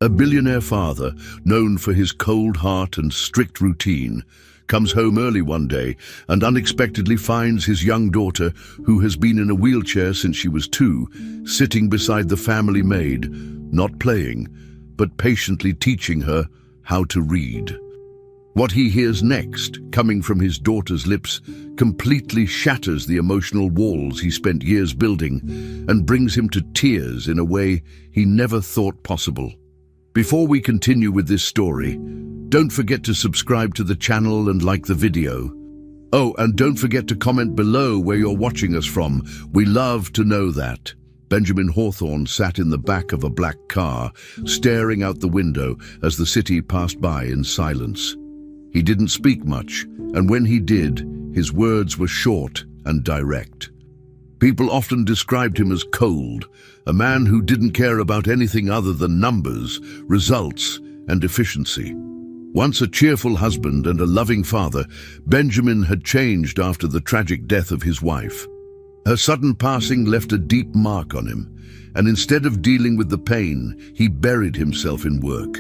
A billionaire father, known for his cold heart and strict routine, comes home early one day and unexpectedly finds his young daughter, who has been in a wheelchair since she was 2, sitting beside the family maid, not playing, but patiently teaching her how to read. What he hears next, coming from his daughter's lips, completely shatters the emotional walls he spent years building and brings him to tears in a way he never thought possible. Before we continue with this story, don't forget to subscribe to the channel and like the video. Oh, and don't forget to comment below where you're watching us from. We love to know that. Benjamin Hawthorne sat in the back of a black car, staring out the window as the city passed by in silence. He didn't speak much, and when he did, his words were short and direct. People often described him as cold, a man who didn't care about anything other than numbers, results, and efficiency. Once a cheerful husband and a loving father, Benjamin had changed after the tragic death of his wife. Her sudden passing left a deep mark on him, and instead of dealing with the pain, he buried himself in work.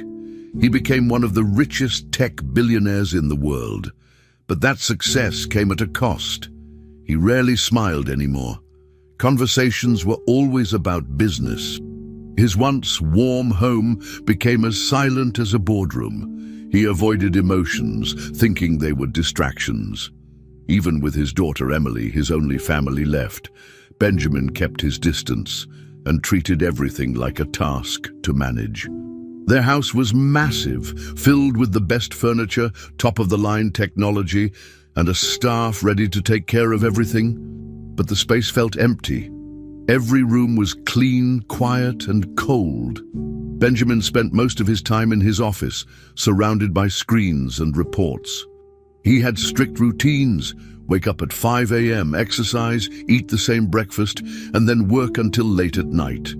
He became one of the richest tech billionaires in the world, but that success came at a cost. He rarely smiled anymore. Conversations were always about business. His once warm home became as silent as a boardroom. He avoided emotions, thinking they were distractions. Even with his daughter Emily, his only family left, Benjamin kept his distance and treated everything like a task to manage. Their house was massive, filled with the best furniture, top-of-the-line technology, and a staff ready to take care of everything. But the space felt empty. Every room was clean, quiet, and cold. Benjamin spent most of his time in his office, surrounded by screens and reports. He had strict routines: wake up at 5 a.m., exercise, eat the same breakfast, and then work until late at night.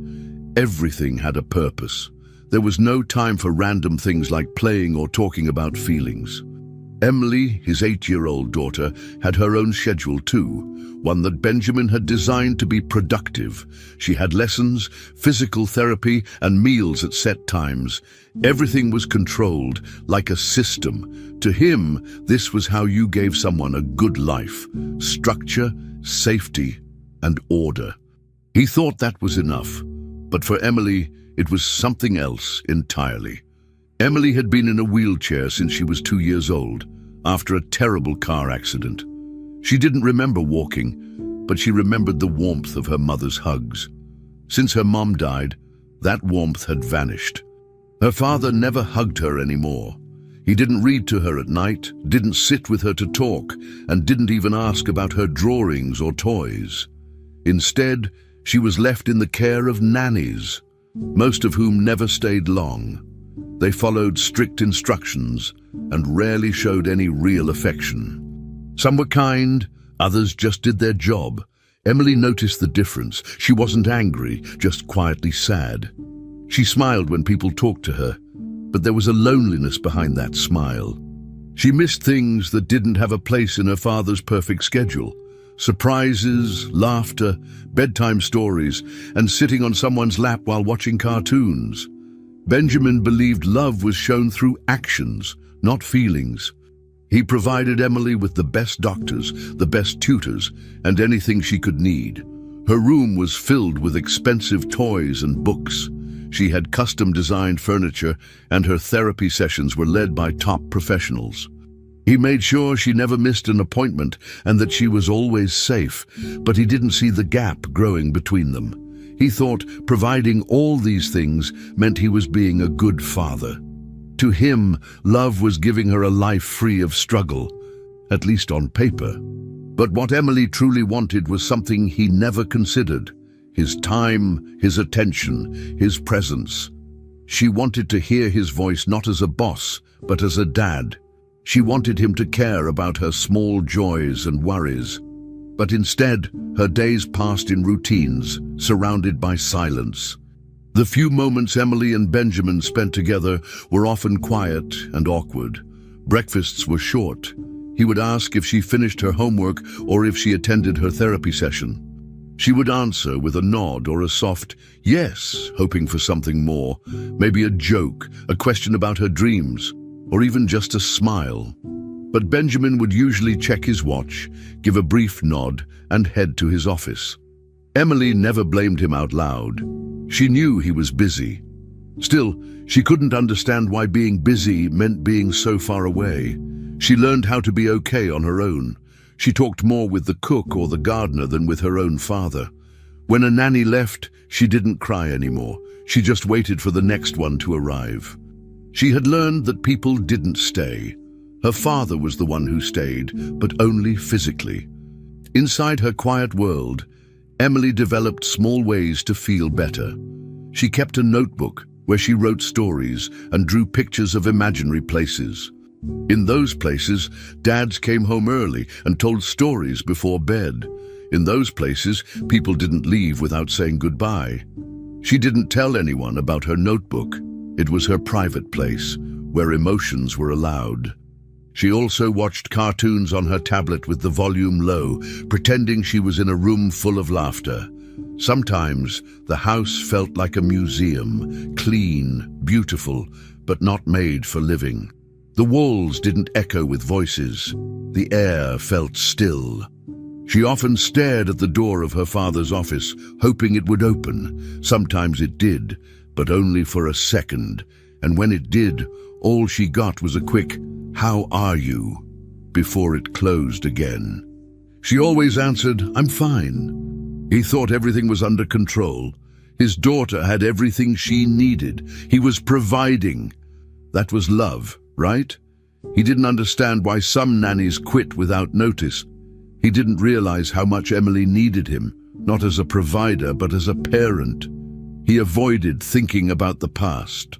Everything had a purpose. There was no time for random things like playing or talking about feelings. Emily, his 8-year-old daughter, had her own schedule too, one that Benjamin had designed to be productive. She had lessons, physical therapy, and meals at set times. Everything was controlled, like a system. To him, this was how you gave someone a good life: structure, safety, and order. He thought that was enough, but for Emily, it was something else entirely. Emily had been in a wheelchair since she was 2 years old, after a terrible car accident. She didn't remember walking, but she remembered the warmth of her mother's hugs. Since her mom died, that warmth had vanished. Her father never hugged her anymore. He didn't read to her at night, didn't sit with her to talk, and didn't even ask about her drawings or toys. Instead, she was left in the care of nannies, most of whom never stayed long. They followed strict instructions and rarely showed any real affection. Some were kind, others just did their job. Emily noticed the difference. She wasn't angry, just quietly sad. She smiled when people talked to her, but there was a loneliness behind that smile. She missed things that didn't have a place in her father's perfect schedule: surprises, laughter, bedtime stories, and sitting on someone's lap while watching cartoons. Benjamin believed love was shown through actions, not feelings. He provided Emily with the best doctors, the best tutors, and anything she could need. Her room was filled with expensive toys and books. She had custom-designed furniture, and her therapy sessions were led by top professionals. He made sure she never missed an appointment and that she was always safe, but he didn't see the gap growing between them. He thought providing all these things meant he was being a good father. To him, love was giving her a life free of struggle, at least on paper. But what Emily truly wanted was something he never considered: his time, his attention, his presence. She wanted to hear his voice not as a boss, but as a dad. She wanted him to care about her small joys and worries. But instead, her days passed in routines, surrounded by silence. The few moments Emily and Benjamin spent together were often quiet and awkward. Breakfasts were short. He would ask if she finished her homework or if she attended her therapy session. She would answer with a nod or a soft yes, hoping for something more, maybe a joke, a question about her dreams, or even just a smile. But Benjamin would usually check his watch, give a brief nod, and head to his office. Emily never blamed him out loud. She knew he was busy. Still, she couldn't understand why being busy meant being so far away. She learned how to be okay on her own. She talked more with the cook or the gardener than with her own father. When a nanny left, she didn't cry anymore. She just waited for the next one to arrive. She had learned that people didn't stay. Her father was the one who stayed, but only physically. Inside her quiet world, Emily developed small ways to feel better. She kept a notebook where she wrote stories and drew pictures of imaginary places. In those places, dads came home early and told stories before bed. In those places, people didn't leave without saying goodbye. She didn't tell anyone about her notebook. It was her private place, where emotions were allowed. She also watched cartoons on her tablet with the volume low, pretending she was in a room full of laughter. Sometimes, the house felt like a museum, clean, beautiful, but not made for living. The walls didn't echo with voices. The air felt still. She often stared at the door of her father's office, hoping it would open. Sometimes it did, but only for a second. And when it did, all she got was a quick, "How are you?" before it closed again. She always answered, "I'm fine." He thought everything was under control. His daughter had everything she needed. He was providing. That was love, right? He didn't understand why some nannies quit without notice. He didn't realize how much Emily needed him, not as a provider, but as a parent. He avoided thinking about the past.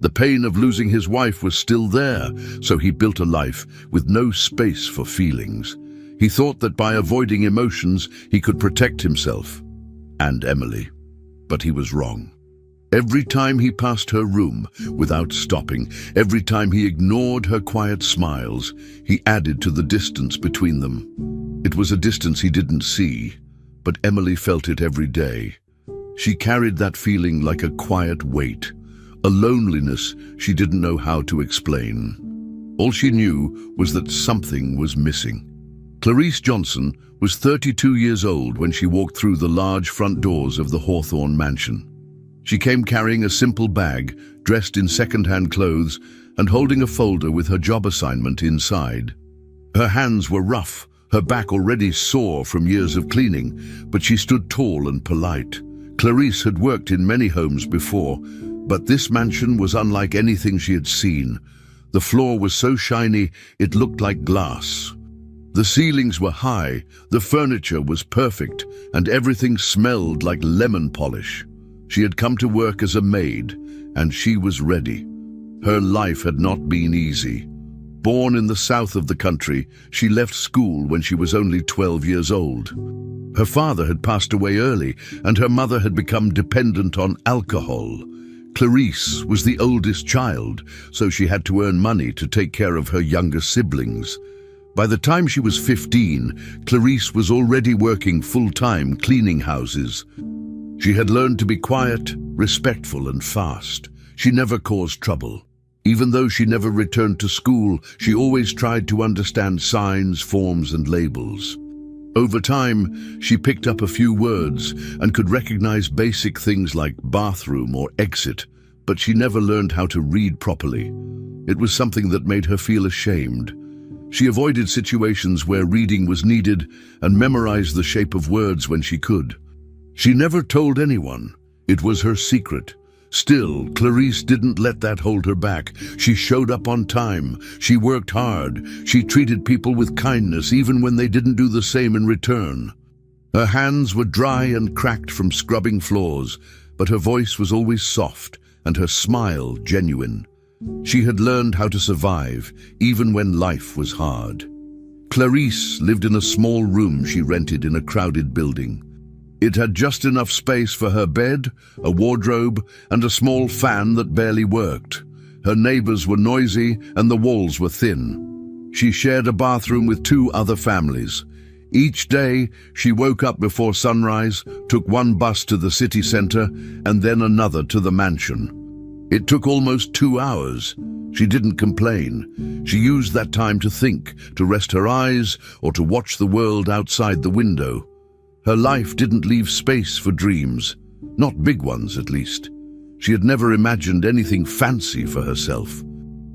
The pain of losing his wife was still there, so he built a life with no space for feelings. He thought that by avoiding emotions, he could protect himself and Emily. But he was wrong. Every time he passed her room without stopping, every time he ignored her quiet smiles, he added to the distance between them. It was a distance he didn't see, but Emily felt it every day. She carried that feeling like a quiet weight, a loneliness she didn't know how to explain. All she knew was that something was missing. Clarice Johnson was 32 years old when she walked through the large front doors of the Hawthorne mansion. She came carrying a simple bag, dressed in second-hand clothes, and holding a folder with her job assignment inside. Her hands were rough, her back already sore from years of cleaning, but she stood tall and polite. Clarice had worked in many homes before, but this mansion was unlike anything she had seen. The floor was so shiny it looked like glass. The ceilings were high, the furniture was perfect, and everything smelled like lemon polish. She had come to work as a maid, and she was ready. Her life had not been easy. Born in the south of the country, she left school when she was only 12 years old. Her father had passed away early, and her mother had become dependent on alcohol. Clarice was the oldest child, so she had to earn money to take care of her younger siblings. By the time she was 15, Clarice was already working full-time cleaning houses. She had learned to be quiet, respectful, and fast. She never caused trouble. Even though she never returned to school, she always tried to understand signs, forms, and labels. Over time, she picked up a few words and could recognize basic things like bathroom or exit, but she never learned how to read properly. It was something that made her feel ashamed. She avoided situations where reading was needed and memorized the shape of words when she could. She never told anyone. It was her secret. Still, Clarice didn't let that hold her back. She showed up on time. She worked hard. She treated people with kindness even when they didn't do the same in return. Her hands were dry and cracked from scrubbing floors, but her voice was always soft and her smile genuine. She had learned how to survive, even when life was hard. Clarice lived in a small room she rented in a crowded building. It had just enough space for her bed, a wardrobe, and a small fan that barely worked. Her neighbors were noisy and the walls were thin. She shared a bathroom with 2 other families. Each day, she woke up before sunrise, took one bus to the city center, and then another to the mansion. It took almost 2 hours. She didn't complain. She used that time to think, to rest her eyes, or to watch the world outside the window. Her life didn't leave space for dreams, not big ones at least. She had never imagined anything fancy for herself.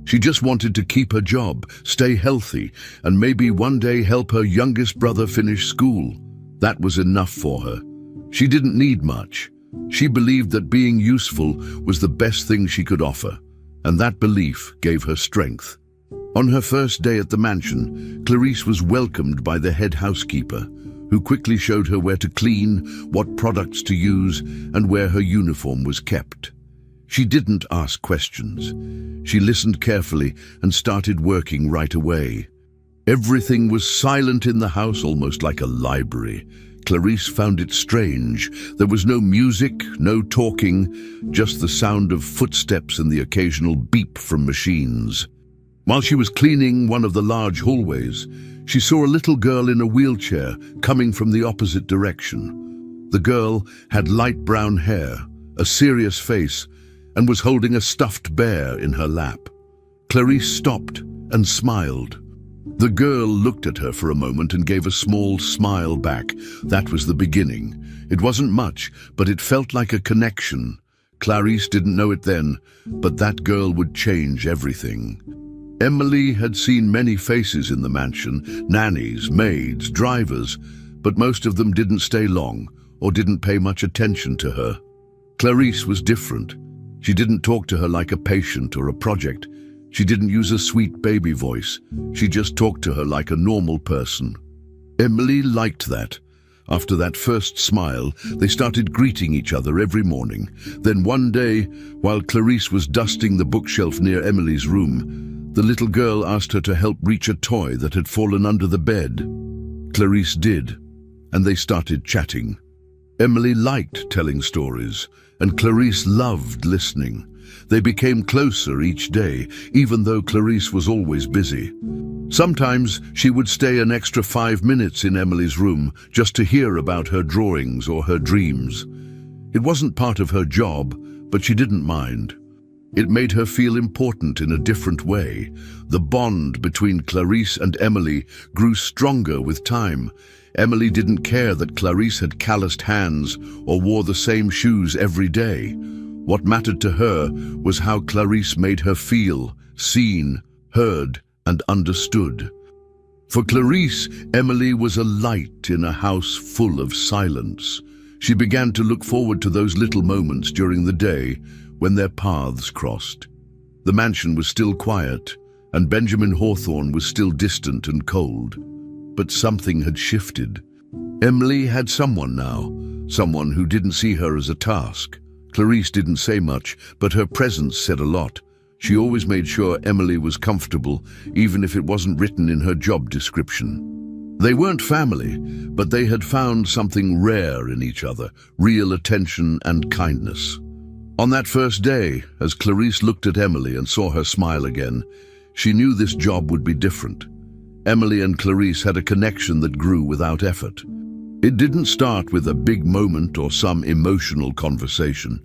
She just wanted to keep her job, stay healthy, and maybe one day help her youngest brother finish school. That was enough for her. She didn't need much. She believed that being useful was the best thing she could offer, and that belief gave her strength. On her first day at the mansion, Clarice was welcomed by the head housekeeper, who quickly showed her where to clean, what products to use, and where her uniform was kept. She didn't ask questions. She listened carefully and started working right away. Everything was silent in the house, almost like a library. Clarice found it strange. There was no music, no talking, just the sound of footsteps and the occasional beep from machines. While she was cleaning one of the large hallways, she saw a little girl in a wheelchair coming from the opposite direction. The girl had light brown hair, a serious face, and was holding a stuffed bear in her lap. Clarice stopped and smiled. The girl looked at her for a moment and gave a small smile back. That was the beginning. It wasn't much, but it felt like a connection. Clarice didn't know it then, but that girl would change everything. Emily had seen many faces in the mansion, nannies, maids, drivers, but most of them didn't stay long or didn't pay much attention to her. Clarice was different. She didn't talk to her like a patient or a project. She didn't use a sweet baby voice. She just talked to her like a normal person. Emily liked that. After that first smile, they started greeting each other every morning. Then one day, while Clarice was dusting the bookshelf near Emily's room, the little girl asked her to help reach a toy that had fallen under the bed. Clarice did, and they started chatting. Emily liked telling stories, and Clarice loved listening. They became closer each day, even though Clarice was always busy. Sometimes she would stay an extra 5 minutes in Emily's room just to hear about her drawings or her dreams. It wasn't part of her job, but she didn't mind. It made her feel important in a different way. The bond between Clarice and Emily grew stronger with time. Emily didn't care that Clarice had calloused hands or wore the same shoes every day. What mattered to her was how Clarice made her feel, seen, heard, and understood. For Clarice, Emily was a light in a house full of silence. She began to look forward to those little moments during the day when their paths crossed. The mansion was still quiet, and Benjamin Hawthorne was still distant and cold. But something had shifted. Emily had someone now, someone who didn't see her as a task. Clarice didn't say much, but her presence said a lot. She always made sure Emily was comfortable, even if it wasn't written in her job description. They weren't family, but they had found something rare in each other, real attention and kindness. On that first day, as Clarice looked at Emily and saw her smile again, she knew this job would be different. Emily and Clarice had a connection that grew without effort. It didn't start with a big moment or some emotional conversation.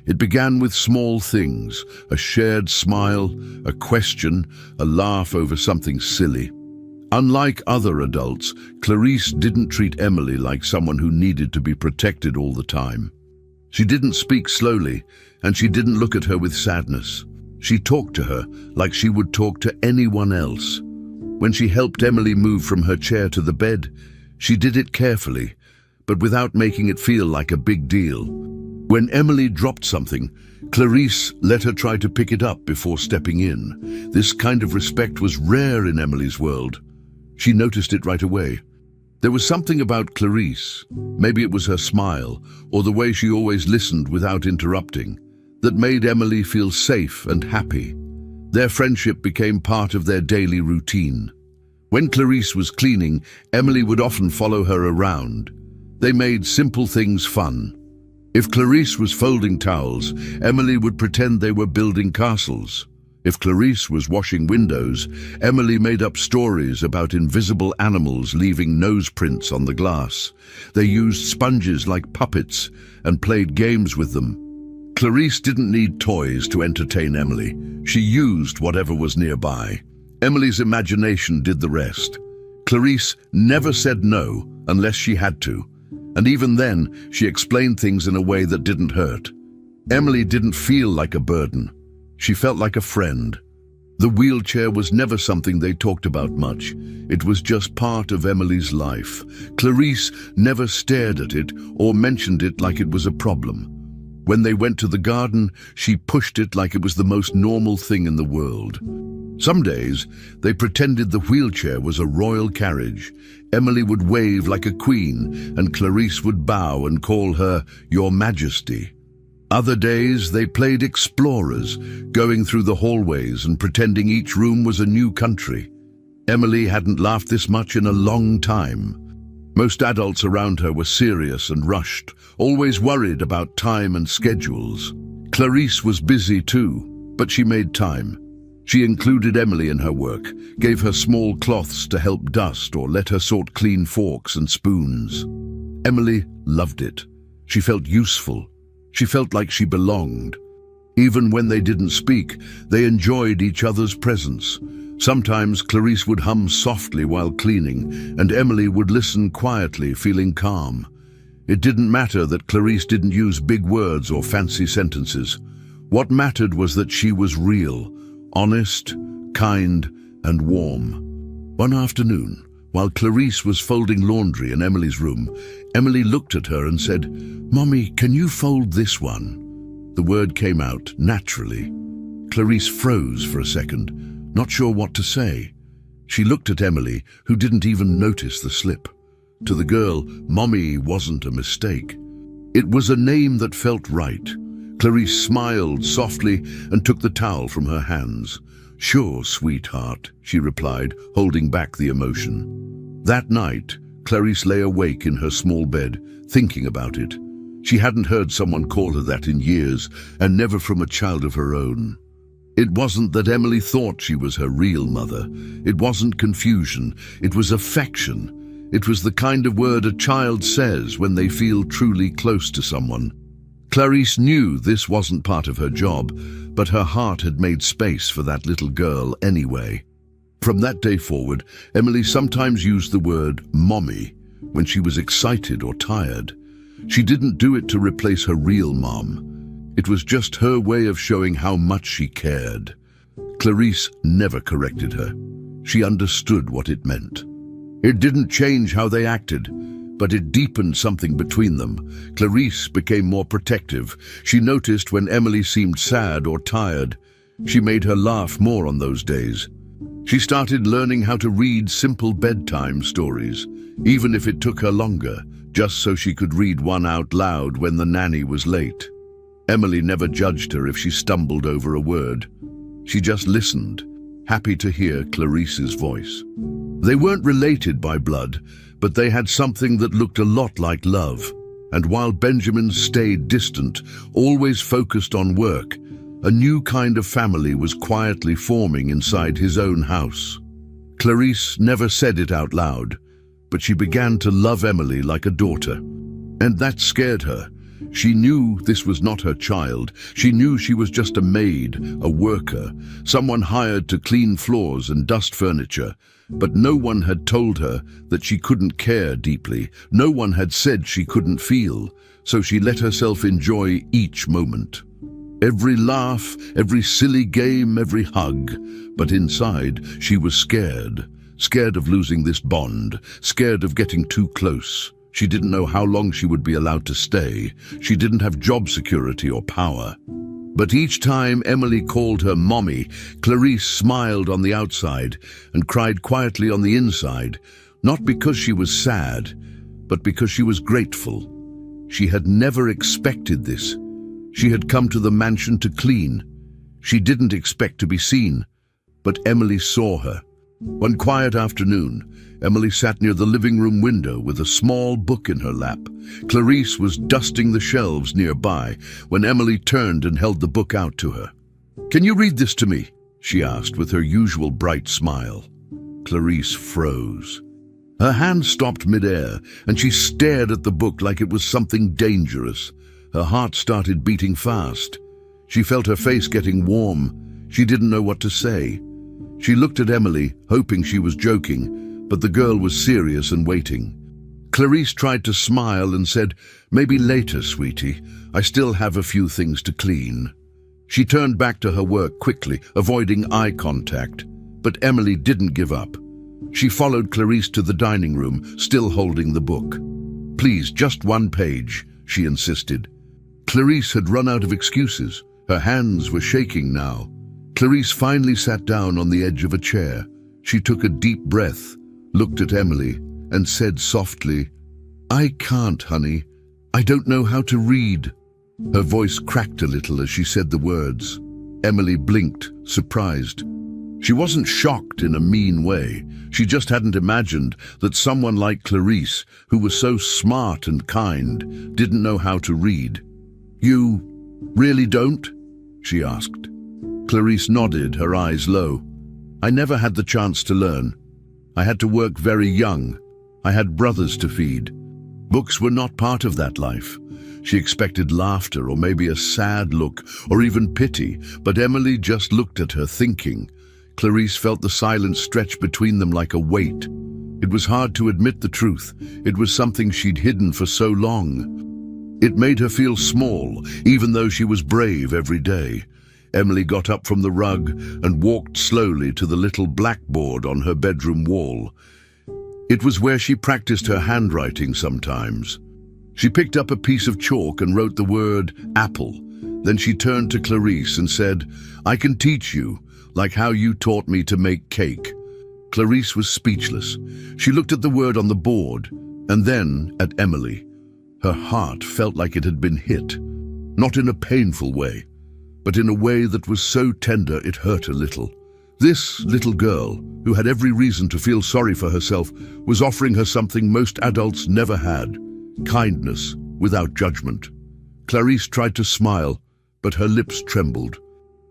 It began with small things, a shared smile, a question, a laugh over something silly. Unlike other adults, Clarice didn't treat Emily like someone who needed to be protected all the time. She didn't speak slowly, and she didn't look at her with sadness. She talked to her like she would talk to anyone else. When she helped Emily move from her chair to the bed, she did it carefully, but without making it feel like a big deal. When Emily dropped something, Clarice let her try to pick it up before stepping in. This kind of respect was rare in Emily's world. She noticed it right away. There was something about Clarice, maybe it was her smile, or the way she always listened without interrupting, that made Emily feel safe and happy. Their friendship became part of their daily routine. When Clarice was cleaning, Emily would often follow her around. They made simple things fun. If Clarice was folding towels, Emily would pretend they were building castles. If Clarice was washing windows, Emily made up stories about invisible animals leaving nose prints on the glass. They used sponges like puppets and played games with them. Clarice didn't need toys to entertain Emily. She used whatever was nearby. Emily's imagination did the rest. Clarice never said no unless she had to, and even then, she explained things in a way that didn't hurt. Emily didn't feel like a burden. She felt like a friend. The wheelchair was never something they talked about much. It was just part of Emily's life. Clarice never stared at it or mentioned it like it was a problem. When they went to the garden, she pushed it like it was the most normal thing in the world. Some days, they pretended the wheelchair was a royal carriage. Emily would wave like a queen, and Clarice would bow and call her Your Majesty. Other days, they played explorers, going through the hallways and pretending each room was a new country. Emily hadn't laughed this much in a long time. Most adults around her were serious and rushed, always worried about time and schedules. Clarice was busy too, but she made time. She included Emily in her work, gave her small cloths to help dust or let her sort clean forks and spoons. Emily loved it. She felt useful. She felt like she belonged. Even when they didn't speak, they enjoyed each other's presence. Sometimes Clarice would hum softly while cleaning, and Emily would listen quietly, feeling calm. It didn't matter that Clarice didn't use big words or fancy sentences. What mattered was that she was real, honest, kind, and warm. One afternoon, while Clarice was folding laundry in Emily's room, Emily looked at her and said, "Mommy, can you fold this one?" The word came out naturally. Clarice froze for a second, not sure what to say. She looked at Emily, who didn't even notice the slip. To the girl, Mommy wasn't a mistake. It was a name that felt right. Clarice smiled softly and took the towel from her hands. "Sure, sweetheart," she replied, holding back the emotion. That night, Clarice lay awake in her small bed, thinking about it. She hadn't heard someone call her that in years, and never from a child of her own. It wasn't that Emily thought she was her real mother. It wasn't confusion. It was affection. It was the kind of word a child says when they feel truly close to someone. Clarice knew this wasn't part of her job, but her heart had made space for that little girl anyway. From that day forward, Emily sometimes used the word mommy when she was excited or tired. She didn't do it to replace her real mom. It was just her way of showing how much she cared. Clarice never corrected her. She understood what it meant. It didn't change how they acted, but it deepened something between them. Clarice became more protective. She noticed when Emily seemed sad or tired. She made her laugh more on those days. She started learning how to read simple bedtime stories, even if it took her longer, just so she could read one out loud when the nanny was late. Emily never judged her if she stumbled over a word. She just listened, happy to hear Clarice's voice. They weren't related by blood, but they had something that looked a lot like love. And while Benjamin stayed distant, always focused on work, a new kind of family was quietly forming inside his own house. Clarice never said it out loud, but she began to love Emily like a daughter. And that scared her. She knew this was not her child. She knew she was just a maid, a worker, someone hired to clean floors and dust furniture. But no one had told her that she couldn't care deeply. No one had said she couldn't feel, so she let herself enjoy each moment. Every laugh, every silly game, every hug. But inside, she was scared. Scared of losing this bond, scared of getting too close. She didn't know how long she would be allowed to stay. She didn't have job security or power. But each time Emily called her mommy, Clarice smiled on the outside and cried quietly on the inside, not because she was sad, but because she was grateful. She had never expected this. She had come to the mansion to clean. She didn't expect to be seen, but Emily saw her. One quiet afternoon, Emily sat near the living room window with a small book in her lap. Clarice was dusting the shelves nearby when Emily turned and held the book out to her. "Can you read this to me?" she asked with her usual bright smile. Clarice froze. Her hand stopped mid-air, and she stared at the book like it was something dangerous. Her heart started beating fast. She felt her face getting warm. She didn't know what to say. She looked at Emily, hoping she was joking, but the girl was serious and waiting. Clarice tried to smile and said, "Maybe later, sweetie. I still have a few things to clean." She turned back to her work quickly, avoiding eye contact. But Emily didn't give up. She followed Clarice to the dining room, still holding the book. "Please, just one page," she insisted. Clarice had run out of excuses. Her hands were shaking now. Clarice finally sat down on the edge of a chair. She took a deep breath, looked at Emily, and said softly, "I can't, honey. I don't know how to read." Her voice cracked a little as she said the words. Emily blinked, surprised. She wasn't shocked in a mean way. She just hadn't imagined that someone like Clarice, who was so smart and kind, didn't know how to read. "You really don't?" she asked. Clarice nodded, her eyes low. "I never had the chance to learn. I had to work very young. I had brothers to feed. Books were not part of that life." She expected laughter or maybe a sad look or even pity, but Emily just looked at her, thinking. Clarice felt the silence stretch between them like a weight. It was hard to admit the truth. It was something she'd hidden for so long. It made her feel small, even though she was brave every day. Emily got up from the rug and walked slowly to the little blackboard on her bedroom wall. It was where she practiced her handwriting sometimes. She picked up a piece of chalk and wrote the word apple. Then she turned to Clarice and said, "I can teach you, like how you taught me to make cake." Clarice was speechless. She looked at the word on the board and then at Emily. Her heart felt like it had been hit, not in a painful way, but in a way that was so tender it hurt a little. This little girl, who had every reason to feel sorry for herself, was offering her something most adults never had: kindness without judgment. Clarice tried to smile, but her lips trembled.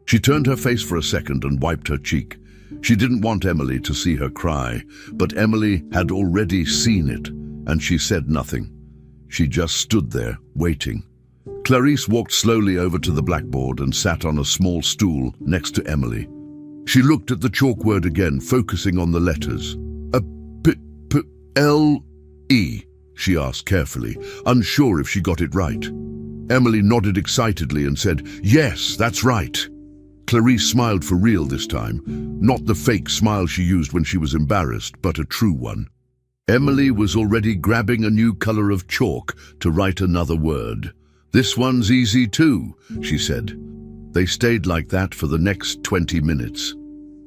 She turned her face for a second and wiped her cheek. She didn't want Emily to see her cry, but Emily had already seen it, and she said nothing. She just stood there, waiting. Clarice walked slowly over to the blackboard and sat on a small stool next to Emily. She looked at the chalk word again, focusing on the letters. L-E, she asked carefully, unsure if she got it right. Emily nodded excitedly and said, "Yes, that's right." Clarice smiled for real this time, not the fake smile she used when she was embarrassed, but a true one. Emily was already grabbing a new color of chalk to write another word. "This one's easy too," she said. They stayed like that for the next 20 minutes.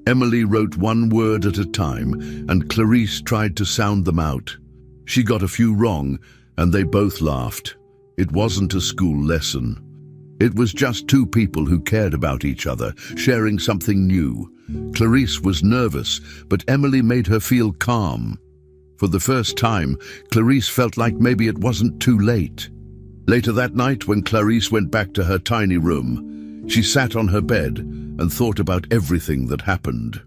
Emily wrote one word at a time, and Clarice tried to sound them out. She got a few wrong, and they both laughed. It wasn't a school lesson. It was just two people who cared about each other, sharing something new. Clarice was nervous, but Emily made her feel calm. For the first time, Clarice felt like maybe it wasn't too late. Later that night, when Clarice went back to her tiny room, she sat on her bed and thought about everything that happened.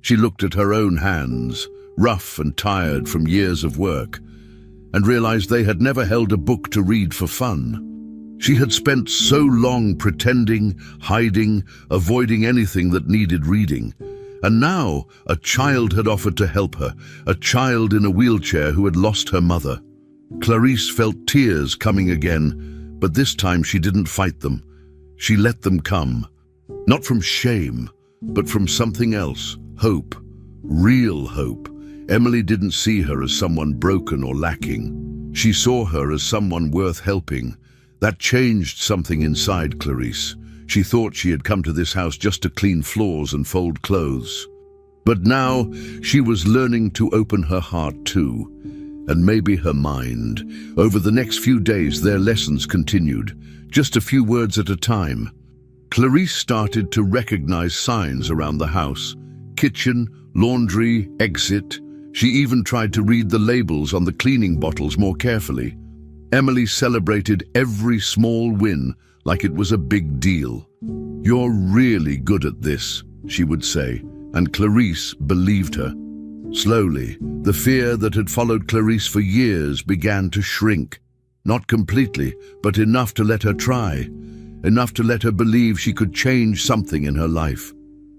She looked at her own hands, rough and tired from years of work, and realized they had never held a book to read for fun. She had spent so long pretending, hiding, avoiding anything that needed reading. And now a child had offered to help her, a child in a wheelchair who had lost her mother. Clarice felt tears coming again, but this time she didn't fight them. She let them come, not from shame, but from something else, hope, real hope. Emily didn't see her as someone broken or lacking. She saw her as someone worth helping. That changed something inside Clarice. She thought she had come to this house just to clean floors and fold clothes. But now she was learning to open her heart too, and maybe her mind. Over the next few days, their lessons continued, just a few words at a time. Clarice started to recognize signs around the house: kitchen, laundry, exit. She even tried to read the labels on the cleaning bottles more carefully. Emily celebrated every small win like it was a big deal. "You're really good at this," she would say, and Clarice believed her. Slowly, the fear that had followed Clarice for years began to shrink. Not completely, but enough to let her try. Enough to let her believe she could change something in her life.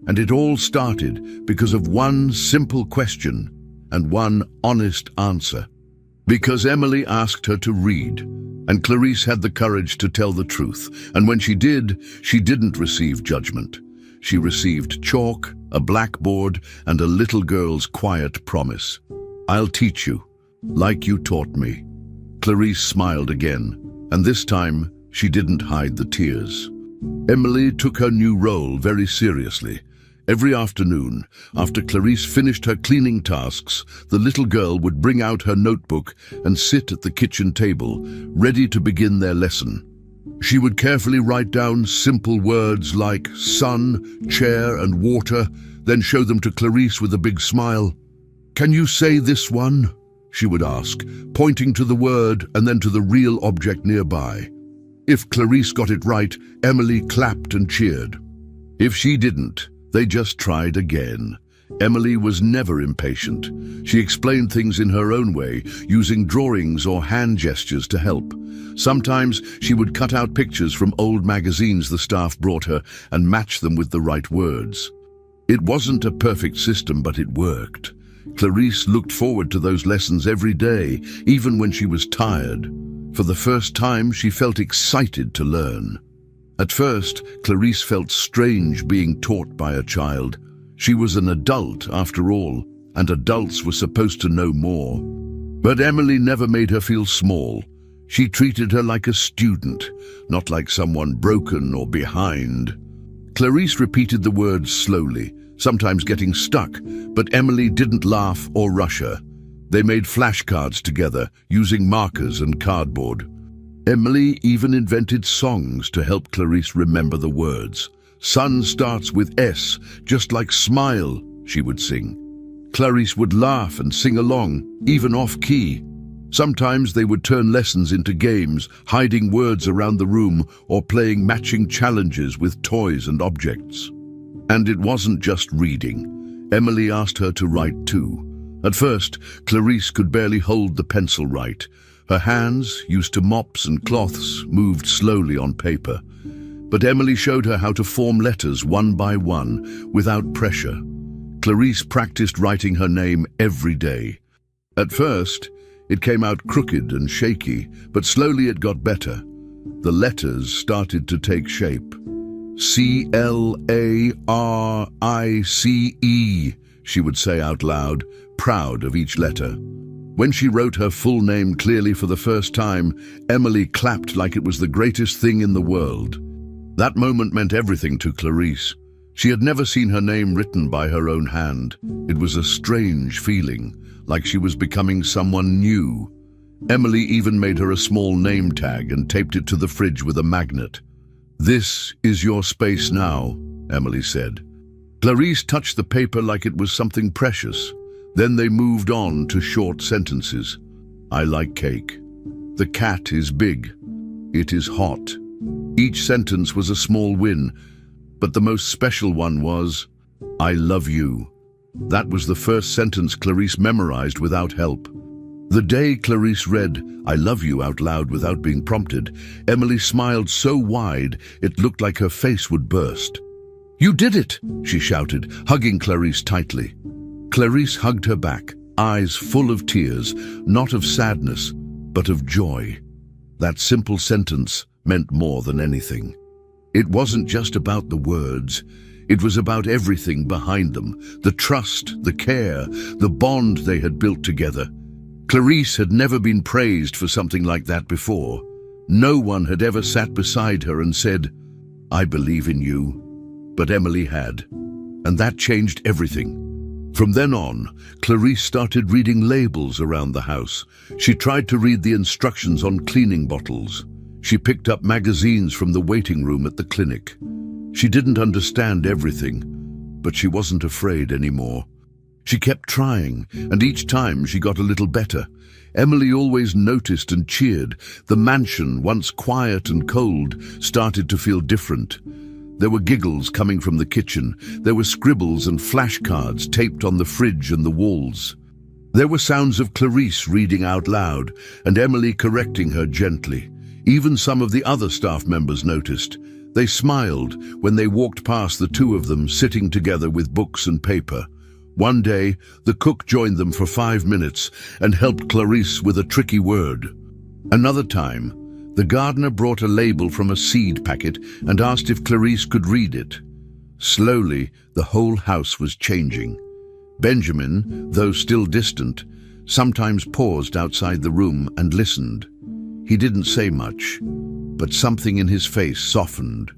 And it all started because of one simple question and one honest answer. Because Emily asked her to read, and Clarice had the courage to tell the truth. And when she did, she didn't receive judgment. She received chalk, a blackboard, and a little girl's quiet promise. "I'll teach you, like you taught me." Clarice smiled again, and this time she didn't hide the tears. Emily took her new role very seriously. Every afternoon, after Clarice finished her cleaning tasks, the little girl would bring out her notebook and sit at the kitchen table, ready to begin their lesson. She would carefully write down simple words like sun, chair, and water, then show them to Clarice with a big smile. "Can you say this one?" she would ask, pointing to the word and then to the real object nearby. If Clarice got it right, Emily clapped and cheered. If she didn't, they just tried again. Emily was never impatient. She explained things in her own way, using drawings or hand gestures to help. Sometimes she would cut out pictures from old magazines the staff brought her and match them with the right words. It wasn't a perfect system, but it worked. Clarice looked forward to those lessons every day, even when she was tired. For the first time, she felt excited to learn. At first, Clarice felt strange being taught by a child. She was an adult, after all, and adults were supposed to know more. But Emily never made her feel small. She treated her like a student, not like someone broken or behind. Clarice repeated the words slowly, sometimes getting stuck, but Emily didn't laugh or rush her. They made flashcards together, using markers and cardboard. Emily even invented songs to help Clarice remember the words. "Sun starts with S, just like smile," she would sing. Clarice would laugh and sing along, even off-key. Sometimes they would turn lessons into games, hiding words around the room or playing matching challenges with toys and objects. And it wasn't just reading. Emily asked her to write too. At first, Clarice could barely hold the pencil right. Her hands, used to mops and cloths, moved slowly on paper. But Emily showed her how to form letters one by one, without pressure. Clarice practiced writing her name every day. At first, it came out crooked and shaky, but slowly it got better. The letters started to take shape. "C-L-A-R-I-C-E," she would say out loud, proud of each letter. When she wrote her full name clearly for the first time, Emily clapped like it was the greatest thing in the world. That moment meant everything to Clarice. She had never seen her name written by her own hand. It was a strange feeling, like she was becoming someone new. Emily even made her a small name tag and taped it to the fridge with a magnet. "This is your space now," Emily said. Clarice touched the paper like it was something precious. Then they moved on to short sentences. "I like cake. The cat is big. It is hot." Each sentence was a small win, but the most special one was, "I love you." That was the first sentence Clarice memorized without help. The day Clarice read, "I love you" out loud without being prompted, Emily smiled so wide it looked like her face would burst. "You did it!" she shouted, hugging Clarice tightly. Clarice hugged her back, eyes full of tears, not of sadness, but of joy. That simple sentence meant more than anything. It wasn't just about the words. It was about everything behind them, the trust, the care, the bond they had built together. Clarice had never been praised for something like that before. No one had ever sat beside her and said, "I believe in you." But Emily had, and that changed everything. From then on, Clarice started reading labels around the house. She tried to read the instructions on cleaning bottles. She picked up magazines from the waiting room at the clinic. She didn't understand everything, but she wasn't afraid anymore. She kept trying, and each time she got a little better. Emily always noticed and cheered. The mansion, once quiet and cold, started to feel different. There were giggles coming from the kitchen. There were scribbles and flashcards taped on the fridge and the walls. There were sounds of Clarice reading out loud and Emily correcting her gently. Even some of the other staff members noticed. They smiled when they walked past the two of them sitting together with books and paper. One day, the cook joined them for 5 minutes and helped Clarice with a tricky word. Another time, the gardener brought a label from a seed packet and asked if Clarice could read it. Slowly, the whole house was changing. Benjamin, though still distant, sometimes paused outside the room and listened. He didn't say much, but something in his face softened.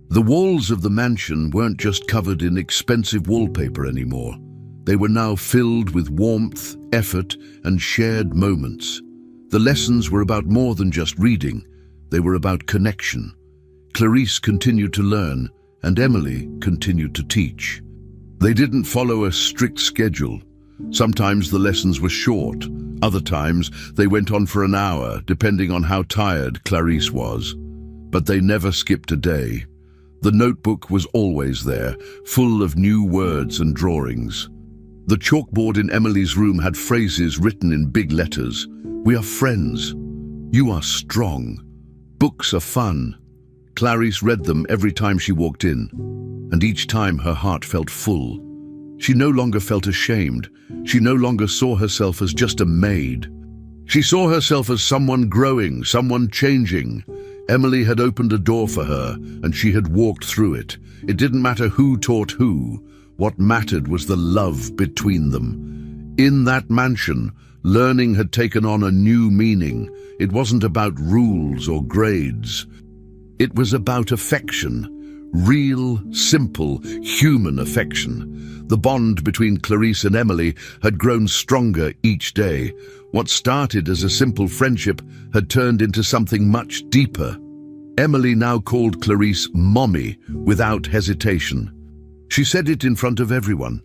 The walls of the mansion weren't just covered in expensive wallpaper anymore. They were now filled with warmth, effort, and shared moments. The lessons were about more than just reading. They were about connection. Clarice continued to learn, and Emily continued to teach. They didn't follow a strict schedule. Sometimes the lessons were short. Other times they went on for an hour, depending on how tired Clarice was. But they never skipped a day. The notebook was always there, full of new words and drawings. The chalkboard in Emily's room had phrases written in big letters. "We are friends. You are strong. Books are fun." Clarice read them every time she walked in, and each time her heart felt full. She no longer felt ashamed. She no longer saw herself as just a maid. She saw herself as someone growing, someone changing. Emily had opened a door for her, and she had walked through it. It didn't matter who taught who. What mattered was the love between them. In that mansion, learning had taken on a new meaning. It wasn't about rules or grades. It was about affection. Real, simple, human affection. The bond between Clarice and Emily had grown stronger each day. What started as a simple friendship had turned into something much deeper. Emily now called Clarice Mommy without hesitation. She said it in front of everyone.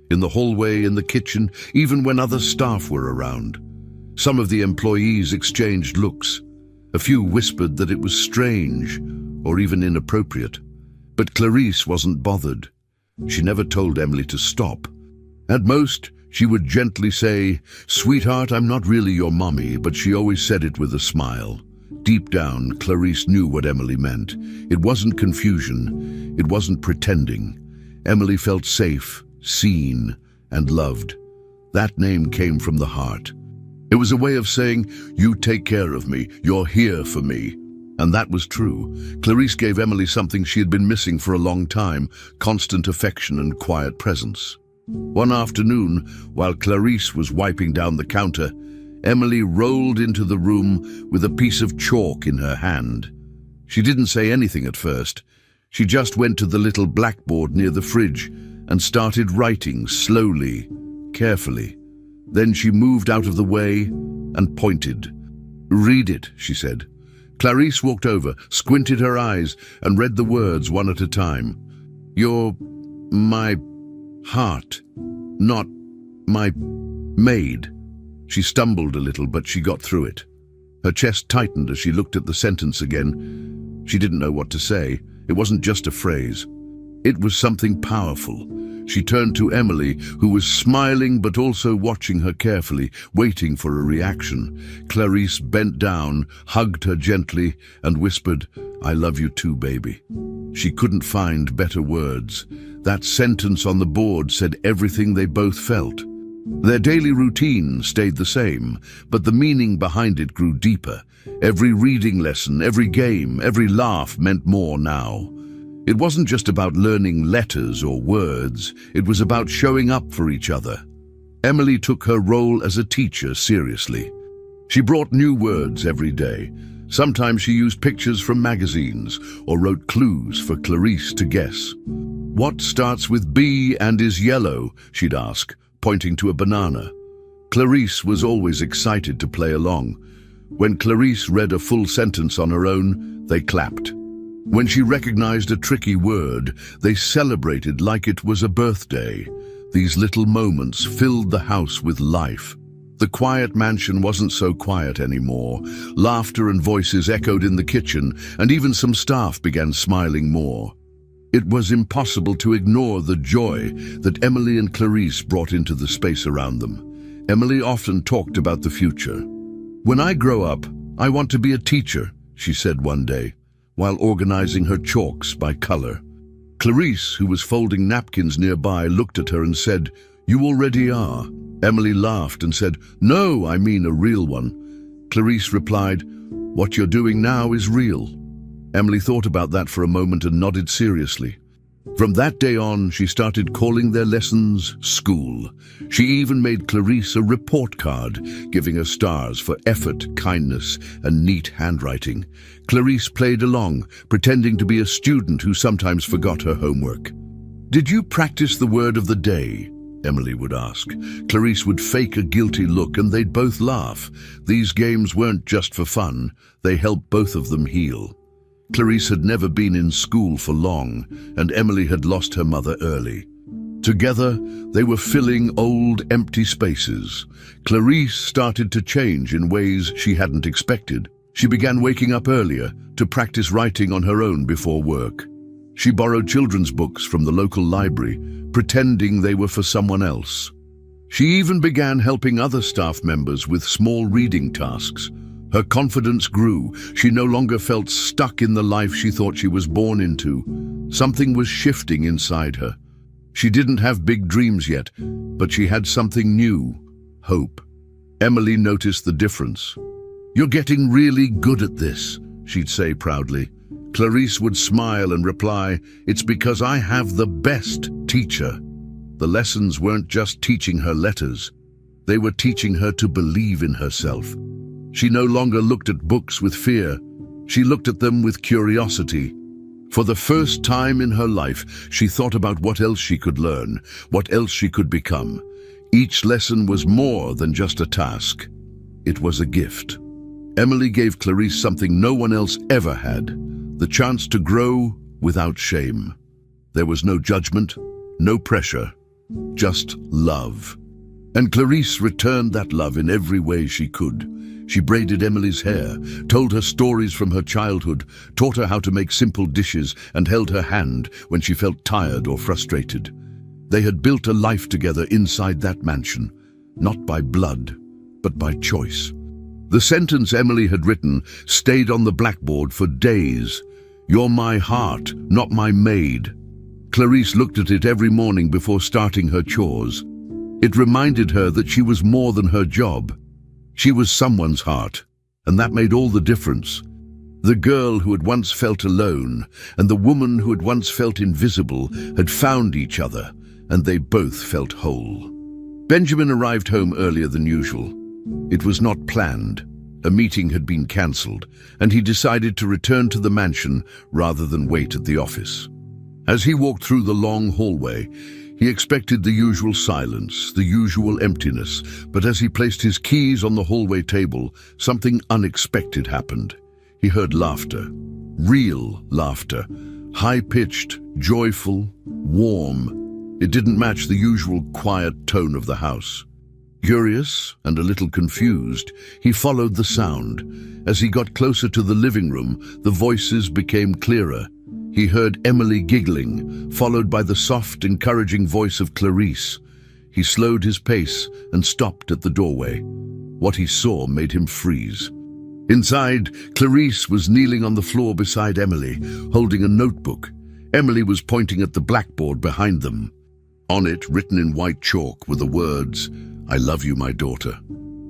In the hallway, in the kitchen, even when other staff were around. Some of the employees exchanged looks. A few whispered that it was strange or even inappropriate. But Clarice wasn't bothered. She never told Emily to stop. At most, she would gently say, "Sweetheart, I'm not really your mommy," but she always said it with a smile. Deep down, Clarice knew what Emily meant. It wasn't confusion. It wasn't pretending. Emily felt safe, seen, and loved. That name came from the heart. It was a way of saying, "You take care of me, you're here for me." And that was true. Clarice gave Emily something she had been missing for a long time, constant affection and quiet presence. One afternoon, while Clarice was wiping down the counter, Emily rolled into the room with a piece of chalk in her hand. She didn't say anything at first. She just went to the little blackboard near the fridge and started writing slowly, carefully. Then she moved out of the way and pointed. "Read it," she said. Clarice walked over, squinted her eyes, and read the words one at a time. "You're my heart, not my maid." She stumbled a little, but she got through it. Her chest tightened as she looked at the sentence again. She didn't know what to say. It wasn't just a phrase. It was something powerful. She turned to Emily, who was smiling but also watching her carefully, waiting for a reaction. Clarice bent down, hugged her gently, and whispered, "I love you too, baby." She couldn't find better words. That sentence on the board said everything they both felt. Their daily routine stayed the same, but the meaning behind it grew deeper. Every reading lesson, every game, every laugh meant more now. It wasn't just about learning letters or words, it was about showing up for each other. Emily took her role as a teacher seriously. She brought new words every day. Sometimes she used pictures from magazines or wrote clues for Clarice to guess. "What starts with B and is yellow?" she'd ask, pointing to a banana. Clarice was always excited to play along. When Clarice read a full sentence on her own, they clapped. When she recognized a tricky word, they celebrated like it was a birthday. These little moments filled the house with life. The quiet mansion wasn't so quiet anymore. Laughter and voices echoed in the kitchen, and even some staff began smiling more. It was impossible to ignore the joy that Emily and Clarice brought into the space around them. Emily often talked about the future. "When I grow up, I want to be a teacher," she said one day, while organizing her chalks by color. Clarice, who was folding napkins nearby, looked at her and said, "You already are." Emily laughed and said, "No, I mean a real one." Clarice replied, "What you're doing now is real." Emily thought about that for a moment and nodded seriously. From that day on, she started calling their lessons school. She even made Clarice a report card, giving her stars for effort, kindness, and neat handwriting. Clarice played along, pretending to be a student who sometimes forgot her homework. "Did you practice the word of the day?" Emily would ask. Clarice would fake a guilty look and they'd both laugh. These games weren't just for fun, they helped both of them heal. Clarice had never been in school for long, and Emily had lost her mother early. Together, they were filling old, empty spaces. Clarice started to change in ways she hadn't expected. She began waking up earlier to practice writing on her own before work. She borrowed children's books from the local library, pretending they were for someone else. She even began helping other staff members with small reading tasks. Her confidence grew. She no longer felt stuck in the life she thought she was born into. Something was shifting inside her. She didn't have big dreams yet, but she had something new, hope. Emily noticed the difference. "You're getting really good at this," she'd say proudly. Clarice would smile and reply, "It's because I have the best teacher." The lessons weren't just teaching her letters. They were teaching her to believe in herself. She no longer looked at books with fear. She looked at them with curiosity. For the first time in her life, she thought about what else she could learn, what else she could become. Each lesson was more than just a task. It was a gift. Emily gave Clarice something no one else ever had, the chance to grow without shame. There was no judgment, no pressure, just love. And Clarice returned that love in every way she could. She braided Emily's hair, told her stories from her childhood, taught her how to make simple dishes, and held her hand when she felt tired or frustrated. They had built a life together inside that mansion, not by blood, but by choice. The sentence Emily had written stayed on the blackboard for days. "You're my heart, not my maid." Clarice looked at it every morning before starting her chores. It reminded her that she was more than her job. She was someone's heart, and that made all the difference. The girl who had once felt alone and the woman who had once felt invisible had found each other, and they both felt whole. Benjamin arrived home earlier than usual. It was not planned. A meeting had been cancelled, and he decided to return to the mansion rather than wait at the office. As he walked through the long hallway, he expected the usual silence, the usual emptiness, but as he placed his keys on the hallway table, something unexpected happened. He heard laughter, real laughter, high-pitched, joyful, warm. It didn't match the usual quiet tone of the house. Curious and a little confused, he followed the sound. As he got closer to the living room, the voices became clearer. He heard Emily giggling, followed by the soft, encouraging voice of Clarice. He slowed his pace and stopped at the doorway. What he saw made him freeze. Inside, Clarice was kneeling on the floor beside Emily, holding a notebook. Emily was pointing at the blackboard behind them. On it, written in white chalk, were the words, "I love you, my daughter."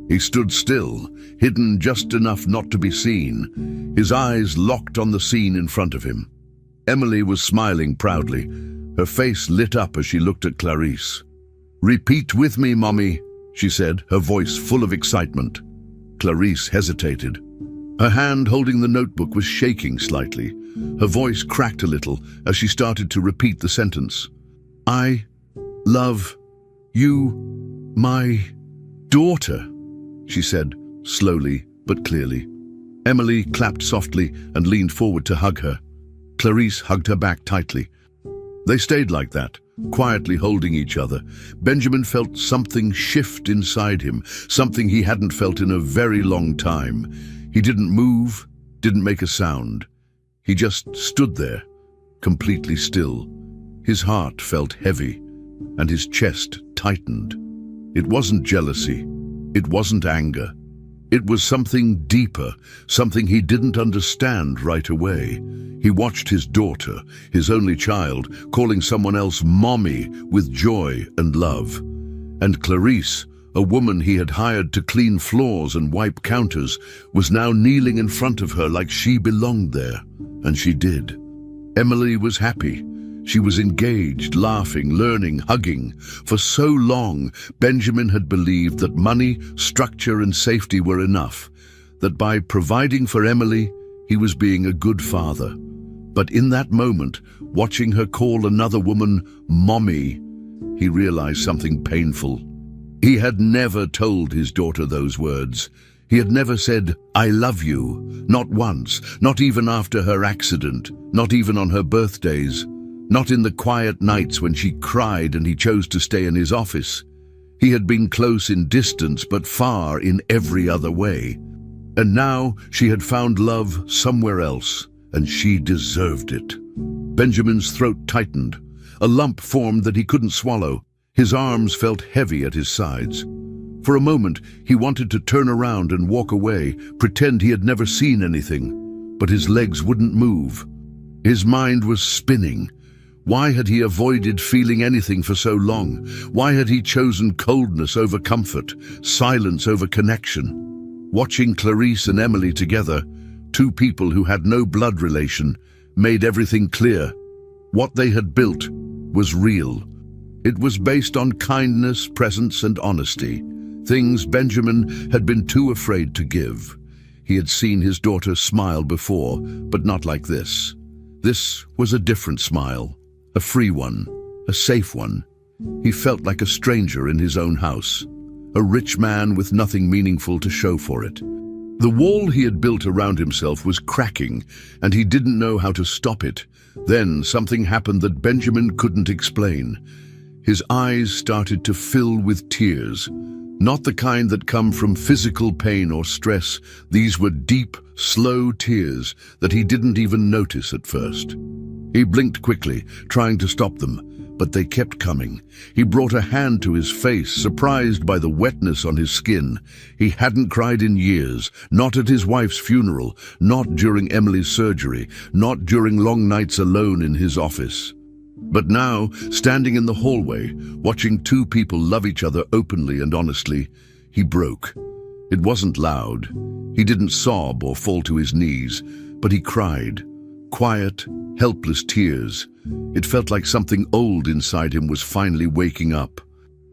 He stood still, hidden just enough not to be seen, his eyes locked on the scene in front of him. Emily was smiling proudly. Her face lit up as she looked at Clarice. "Repeat with me, Mommy," she said, her voice full of excitement. Clarice hesitated. Her hand holding the notebook was shaking slightly. Her voice cracked a little as she started to repeat the sentence. "I love you, my daughter," she said, slowly but clearly. Emily clapped softly and leaned forward to hug her. Clarice hugged her back tightly. They stayed like that, quietly holding each other. Benjamin felt something shift inside him, something he hadn't felt in a very long time. He didn't move, didn't make a sound. He just stood there, completely still. His heart felt heavy, and his chest tightened. It wasn't jealousy. It wasn't anger. It was something deeper, something he didn't understand right away. He watched his daughter, his only child, calling someone else mommy with joy and love. And Clarice, a woman he had hired to clean floors and wipe counters, was now kneeling in front of her like she belonged there. And she did. Emily was happy. She was engaged, laughing, learning, hugging. For so long, Benjamin had believed that money, structure, and safety were enough, that by providing for Emily, he was being a good father. But in that moment, watching her call another woman mommy, he realized something painful. He had never told his daughter those words. He had never said, "I love you," not once, not even after her accident, not even on her birthdays, not in the quiet nights when she cried and he chose to stay in his office. He had been close in distance, but far in every other way. And now she had found love somewhere else, and she deserved it. Benjamin's throat tightened. A lump formed that he couldn't swallow. His arms felt heavy at his sides. For a moment, he wanted to turn around and walk away, pretend he had never seen anything, but his legs wouldn't move. His mind was spinning. Why had he avoided feeling anything for so long? Why had he chosen coldness over comfort, silence over connection? Watching Clarice and Emily together, two people who had no blood relation, made everything clear. What they had built was real. It was based on kindness, presence, and honesty. Things Benjamin had been too afraid to give. He had seen his daughter smile before, but not like this. This was a different smile, a free one, a safe one. He felt like a stranger in his own house, a rich man with nothing meaningful to show for it. The wall he had built around himself was cracking, and he didn't know how to stop it. Then something happened that Benjamin couldn't explain. His eyes started to fill with tears. Not the kind that come from physical pain or stress. These were deep, slow tears that he didn't even notice at first. He blinked quickly, trying to stop them, but they kept coming. He brought a hand to his face, surprised by the wetness on his skin. He hadn't cried in years, not at his wife's funeral, not during Emily's surgery, not during long nights alone in his office. But now, standing in the hallway, watching two people love each other openly and honestly, he broke. It wasn't loud. He didn't sob or fall to his knees, but he cried. Quiet, helpless tears. It felt like something old inside him was finally waking up.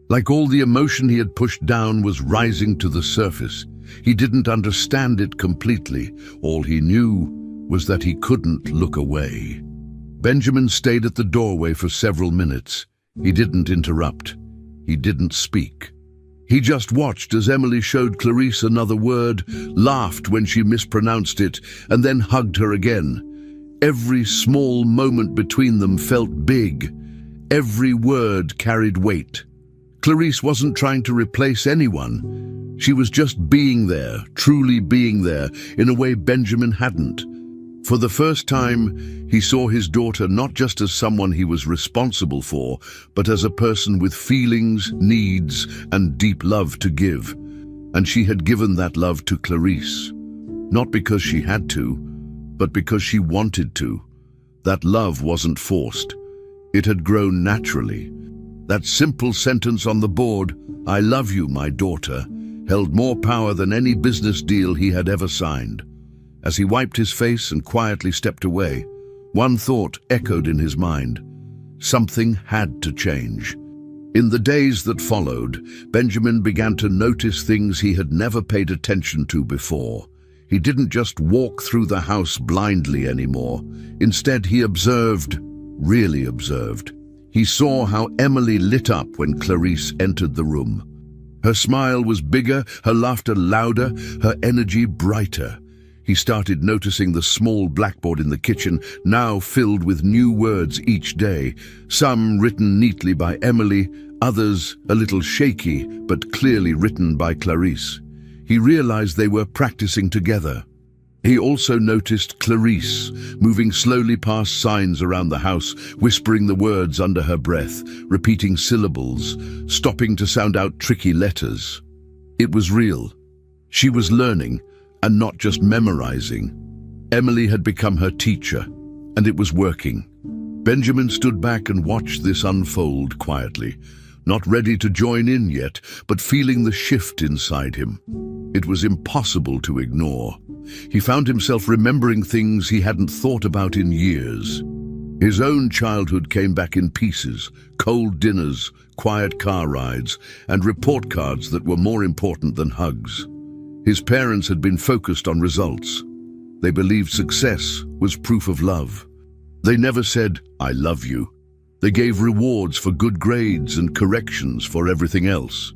Like all the emotion he had pushed down was rising to the surface. He didn't understand it completely. All he knew was that he couldn't look away. Benjamin stayed at the doorway for several minutes. He didn't interrupt. He didn't speak. He just watched as Emily showed Clarice another word, laughed when she mispronounced it, and then hugged her again. Every small moment between them felt big. Every word carried weight. Clarice wasn't trying to replace anyone. She was just being there, truly being there, in a way Benjamin hadn't. For the first time, he saw his daughter not just as someone he was responsible for, but as a person with feelings, needs, and deep love to give. And she had given that love to Clarice. Not because she had to, but because she wanted to. That love wasn't forced. It had grown naturally. That simple sentence on the board, "I love you, my daughter," held more power than any business deal he had ever signed. As he wiped his face and quietly stepped away, one thought echoed in his mind. Something had to change. In the days that followed, Benjamin began to notice things he had never paid attention to before. He didn't just walk through the house blindly anymore. Instead, he observed, really observed. He saw how Emily lit up when Clarice entered the room. Her smile was bigger, her laughter louder, her energy brighter. He started noticing the small blackboard in the kitchen, now filled with new words each day, some written neatly by Emily, others a little shaky, but clearly written by Clarice. He realized they were practicing together. He also noticed Clarice, moving slowly past signs around the house, whispering the words under her breath, repeating syllables, stopping to sound out tricky letters. It was real. She was learning, and not just memorizing. Emily had become her teacher, and it was working. Benjamin stood back and watched this unfold quietly, not ready to join in yet, but feeling the shift inside him. It was impossible to ignore. He found himself remembering things he hadn't thought about in years. His own childhood came back in pieces, cold dinners, quiet car rides, and report cards that were more important than hugs. His parents had been focused on results. They believed success was proof of love. They never said, "I love you." They gave rewards for good grades and corrections for everything else.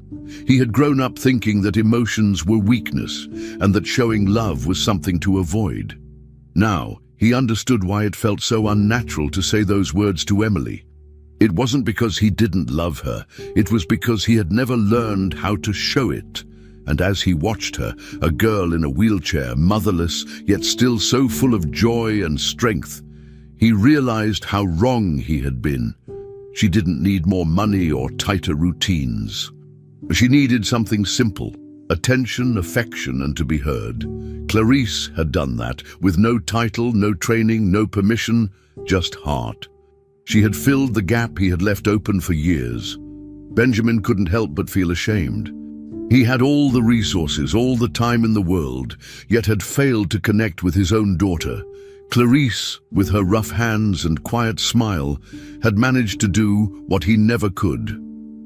He had grown up thinking that emotions were weakness and that showing love was something to avoid. Now, he understood why it felt so unnatural to say those words to Emily. It wasn't because he didn't love her, it was because he had never learned how to show it. And as he watched her, a girl in a wheelchair, motherless, yet still so full of joy and strength, he realized how wrong he had been. She didn't need more money or tighter routines. She needed something simple, attention, affection, and to be heard. Clarice had done that, with no title, no training, no permission, just heart. She had filled the gap he had left open for years. Benjamin couldn't help but feel ashamed. He had all the resources, all the time in the world, yet had failed to connect with his own daughter. Clarice, with her rough hands and quiet smile, had managed to do what he never could.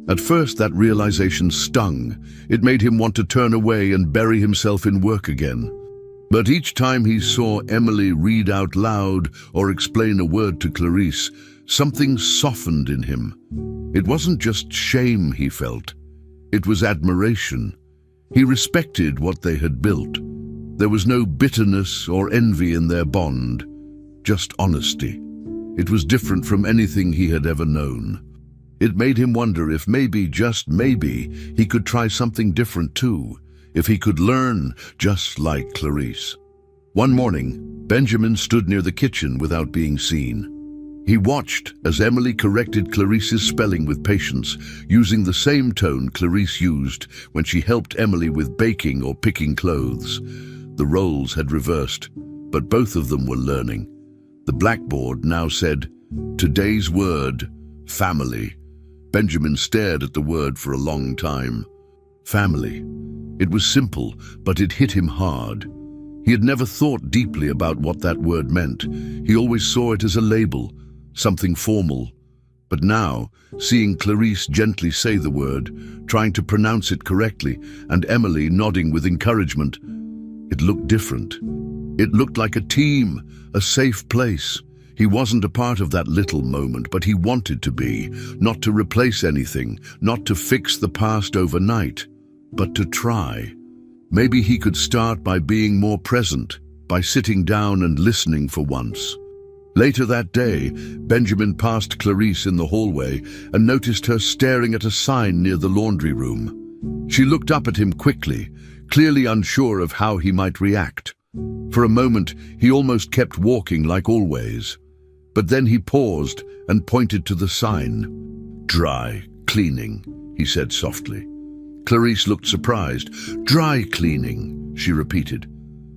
At first, that realization stung. It made him want to turn away and bury himself in work again. But each time he saw Emily read out loud or explain a word to Clarice, something softened in him. It wasn't just shame he felt. It was admiration. He respected what they had built. There was no bitterness or envy in their bond, just honesty. It was different from anything he had ever known. It made him wonder if maybe, just maybe, he could try something different too, if he could learn just like Clarice. One morning, Benjamin stood near the kitchen without being seen. He watched as Emily corrected Clarice's spelling with patience, using the same tone Clarice used when she helped Emily with baking or picking clothes. The roles had reversed, but both of them were learning. The blackboard now said, "Today's word, family." Benjamin stared at the word for a long time. Family. It was simple, but it hit him hard. He had never thought deeply about what that word meant. He always saw it as a label, something formal. But now, seeing Clarice gently say the word, trying to pronounce it correctly, and Emily nodding with encouragement, it looked different. It looked like a team, a safe place. He wasn't a part of that little moment, but he wanted to be, not to replace anything, not to fix the past overnight, but to try. Maybe he could start by being more present, by sitting down and listening for once. Later that day, Benjamin passed Clarice in the hallway and noticed her staring at a sign near the laundry room. She looked up at him quickly, clearly unsure of how he might react. For a moment, he almost kept walking like always. But then he paused and pointed to the sign. "Dry cleaning," he said softly. Clarice looked surprised. "Dry cleaning," she repeated.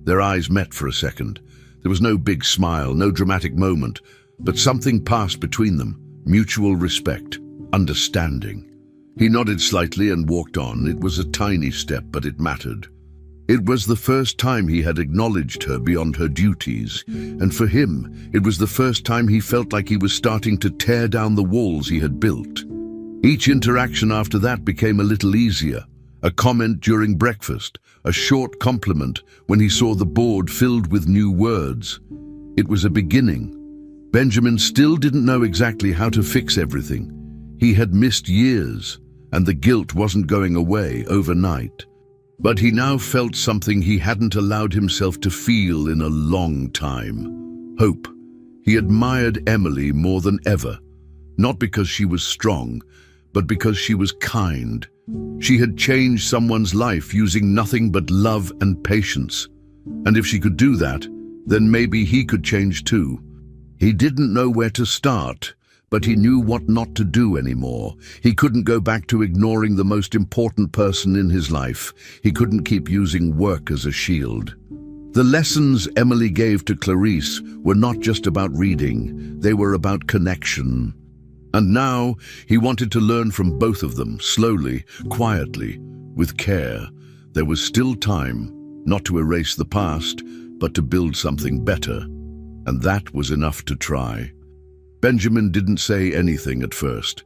Their eyes met for a second. There was no big smile, no dramatic moment, but something passed between them, mutual respect, understanding. He nodded slightly and walked on. It was a tiny step, but it mattered. It was the first time he had acknowledged her beyond her duties, and for him, it was the first time he felt like he was starting to tear down the walls he had built. Each interaction after that became a little easier. A comment during breakfast, a short compliment when he saw the board filled with new words. It was a beginning. Benjamin still didn't know exactly how to fix everything. He had missed years, and the guilt wasn't going away overnight. But he now felt something he hadn't allowed himself to feel in a long time. Hope. He admired Emily more than ever, not because she was strong, but because she was kind. She had changed someone's life using nothing but love and patience. And if she could do that, then maybe he could change too. He didn't know where to start, but he knew what not to do anymore. He couldn't go back to ignoring the most important person in his life. He couldn't keep using work as a shield. The lessons Emily gave to Clarice were not just about reading, they were about connection. And now he wanted to learn from both of them, slowly, quietly, with care. There was still time, not to erase the past, but to build something better. And that was enough to try. Benjamin didn't say anything at first.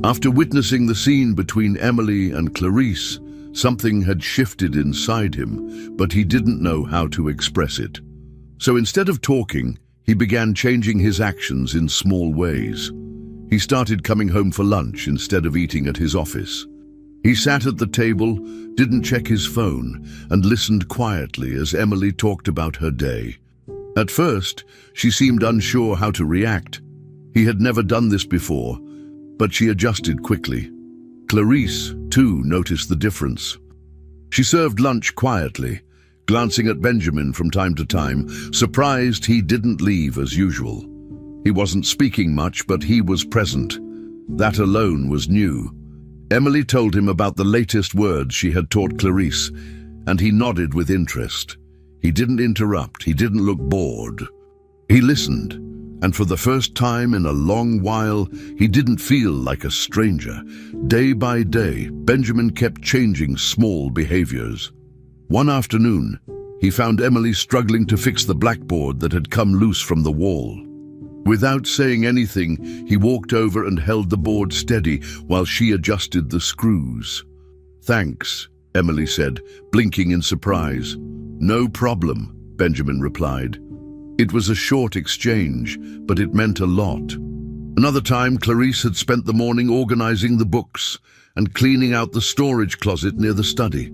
After witnessing the scene between Emily and Clarice, something had shifted inside him, but he didn't know how to express it. So instead of talking, he began changing his actions in small ways. He started coming home for lunch instead of eating at his office. He sat at the table, didn't check his phone, and listened quietly as Emily talked about her day. At first, she seemed unsure how to react. He had never done this before, but she adjusted quickly. Clarice, too, noticed the difference. She served lunch quietly, glancing at Benjamin from time to time, surprised he didn't leave as usual. He wasn't speaking much, but he was present. That alone was new. Emily told him about the latest words she had taught Clarice, and he nodded with interest. He didn't interrupt, he didn't look bored. He listened, and for the first time in a long while, he didn't feel like a stranger. Day by day, Benjamin kept changing small behaviors. One afternoon, he found Emily struggling to fix the blackboard that had come loose from the wall. Without saying anything, he walked over and held the board steady while she adjusted the screws. "Thanks," Emily said, blinking in surprise. "No problem," Benjamin replied. It was a short exchange, but it meant a lot. Another time, Clarice had spent the morning organizing the books and cleaning out the storage closet near the study.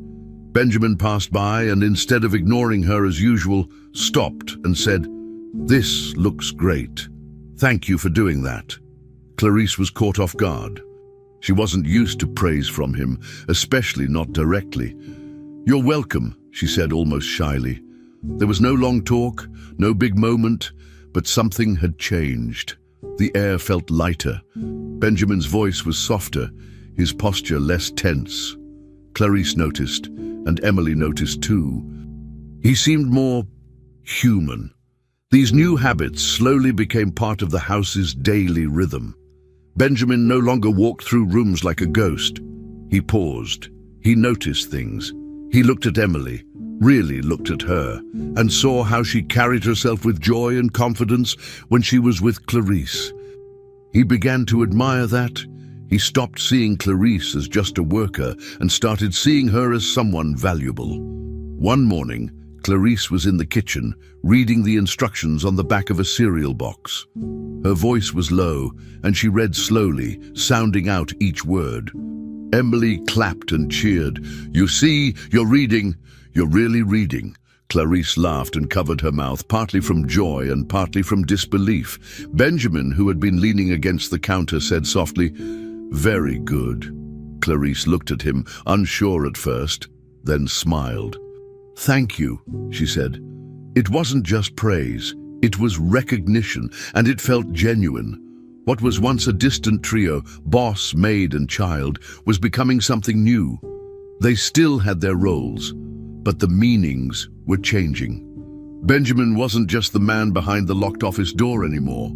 Benjamin passed by and, instead of ignoring her as usual, stopped and said, "This looks great. Thank you for doing that." Clarice was caught off guard. She wasn't used to praise from him, especially not directly. "You're welcome," she said almost shyly. There was no long talk, no big moment, but something had changed. The air felt lighter. Benjamin's voice was softer, his posture less tense. Clarice noticed, and Emily noticed too. He seemed more human. These new habits slowly became part of the house's daily rhythm. Benjamin no longer walked through rooms like a ghost. He paused. He noticed things. He looked at Emily, really looked at her, and saw how she carried herself with joy and confidence when she was with Clarice. He began to admire that. He stopped seeing Clarice as just a worker and started seeing her as someone valuable. One morning, Clarice was in the kitchen, reading the instructions on the back of a cereal box. Her voice was low, and she read slowly, sounding out each word. Emily clapped and cheered. "You see, you're reading. You're really reading." Clarice laughed and covered her mouth, partly from joy and partly from disbelief. Benjamin, who had been leaning against the counter, said softly, "Very good." Clarice looked at him, unsure at first, then smiled. "Thank you," she said. It wasn't just praise, it was recognition, and it felt genuine. What was once a distant trio, boss, maid, and child, was becoming something new. They still had their roles, but the meanings were changing. Benjamin wasn't just the man behind the locked office door anymore.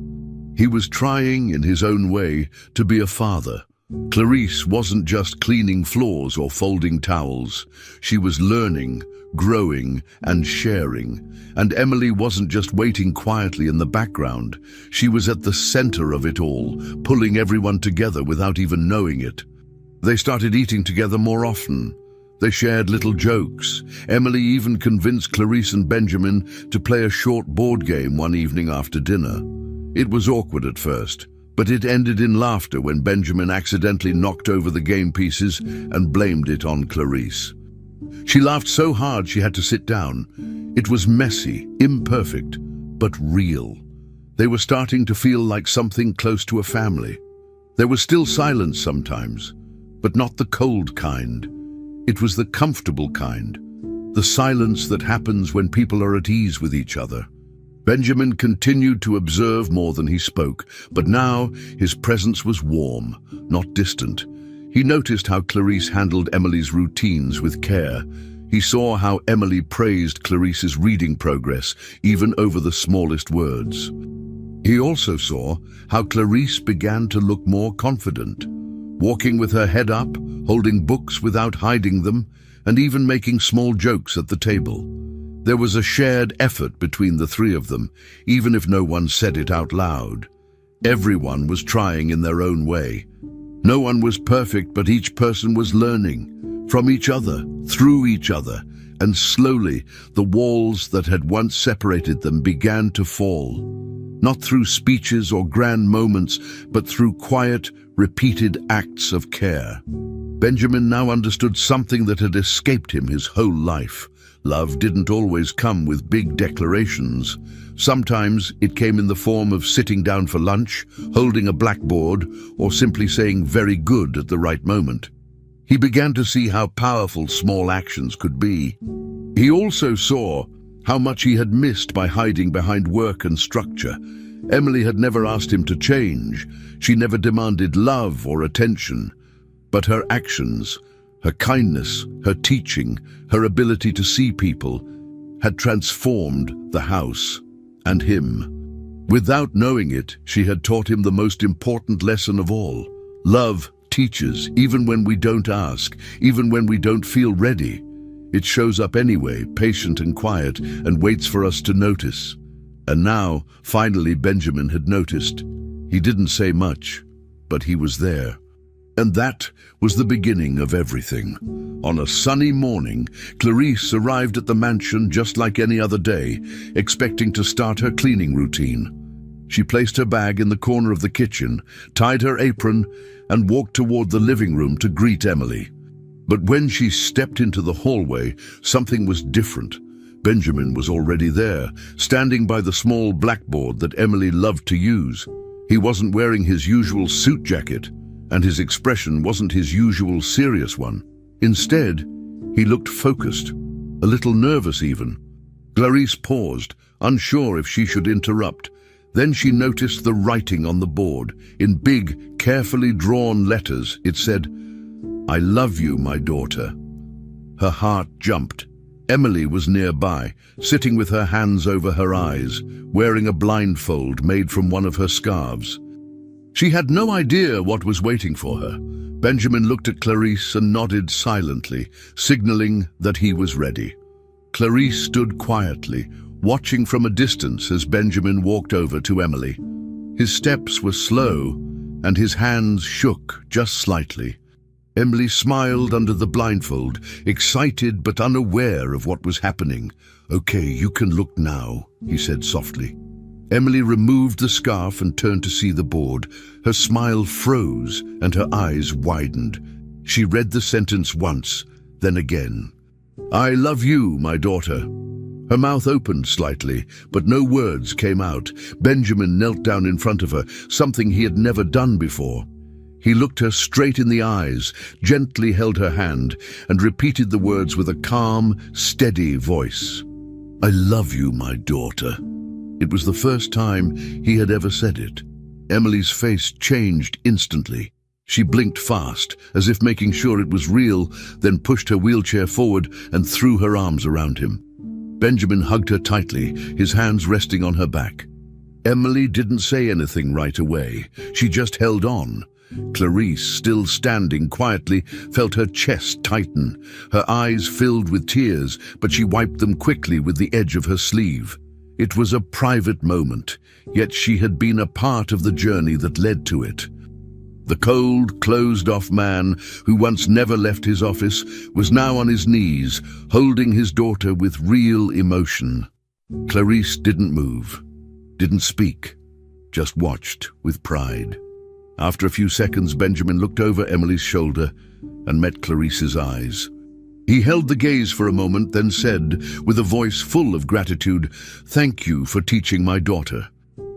He was trying, in his own way, to be a father. Clarice wasn't just cleaning floors or folding towels. She was learning, growing, and sharing. And Emily wasn't just waiting quietly in the background. She was at the center of it all, pulling everyone together without even knowing it. They started eating together more often. They shared little jokes. Emily even convinced Clarice and Benjamin to play a short board game one evening after dinner. It was awkward at first, but it ended in laughter when Benjamin accidentally knocked over the game pieces and blamed it on Clarice. She laughed so hard she had to sit down. It was messy, imperfect, but real. They were starting to feel like something close to a family. There was still silence sometimes, but not the cold kind. It was the comfortable kind. the silence that happens when people are at ease with each other. Benjamin continued to observe more than he spoke, but now his presence was warm, not distant. He noticed how Clarice handled Emily's routines with care. He saw how Emily praised Clarice's reading progress, even over the smallest words. He also saw how Clarice began to look more confident, walking with her head up, holding books without hiding them, and even making small jokes at the table. There was a shared effort between the three of them, even if no one said it out loud. Everyone was trying in their own way. No one was perfect, but each person was learning from each other, through each other, and slowly the walls that had once separated them began to fall. Not through speeches or grand moments, but through quiet, repeated acts of care. Benjamin now understood something that had escaped him his whole life. Love didn't always come with big declarations. Sometimes it came in the form of sitting down for lunch, holding a blackboard, or simply saying "very good" at the right moment. He began to see how powerful small actions could be. He also saw how much he had missed by hiding behind work and structure. Emily had never asked him to change. She never demanded love or attention. But her actions, her kindness, her teaching, her ability to see people, had transformed the house and him. Without knowing it, she had taught him the most important lesson of all. Love teaches, even when we don't ask, even when we don't feel ready. It shows up anyway, patient and quiet, and waits for us to notice. And now, finally, Benjamin had noticed. He didn't say much, but he was there. And that was the beginning of everything. On a sunny morning, Clarice arrived at the mansion just like any other day, expecting to start her cleaning routine. She placed her bag in the corner of the kitchen, tied her apron, and walked toward the living room to greet Emily. But when she stepped into the hallway, something was different. Benjamin was already there, standing by the small blackboard that Emily loved to use. He wasn't wearing his usual suit jacket, and his expression wasn't his usual serious one. Instead, he looked focused, a little nervous even. Clarice paused, unsure if she should interrupt. Then she noticed the writing on the board. In big, carefully drawn letters, it said, "I love you, my daughter." Her heart jumped. Emily was nearby, sitting with her hands over her eyes, wearing a blindfold made from one of her scarves. She had no idea what was waiting for her. Benjamin looked at Clarice and nodded silently, signaling that he was ready. Clarice stood quietly, watching from a distance as Benjamin walked over to Emily. His steps were slow, and his hands shook just slightly. Emily smiled under the blindfold, excited but unaware of what was happening. "Okay, you can look now," he said softly. Emily removed the scarf and turned to see the board. Her smile froze and her eyes widened. She read the sentence once, then again. "I love you, my daughter." Her mouth opened slightly, but no words came out. Benjamin knelt down in front of her, something he had never done before. He looked her straight in the eyes, gently held her hand, and repeated the words with a calm, steady voice. "I love you, my daughter." It was the first time he had ever said it. Emily's face changed instantly. She blinked fast, as if making sure it was real, then pushed her wheelchair forward and threw her arms around him. Benjamin hugged her tightly, his hands resting on her back. Emily didn't say anything right away. She just held on. Clarice, still standing quietly, felt her chest tighten. Her eyes filled with tears, but she wiped them quickly with the edge of her sleeve. It was a private moment, yet she had been a part of the journey that led to it. The cold, closed-off man, who once never left his office, was now on his knees, holding his daughter with real emotion. Clarice didn't move, didn't speak, just watched with pride. After a few seconds, Benjamin looked over Emily's shoulder and met Clarice's eyes. He held the gaze for a moment, then said, with a voice full of gratitude, "Thank you for teaching my daughter,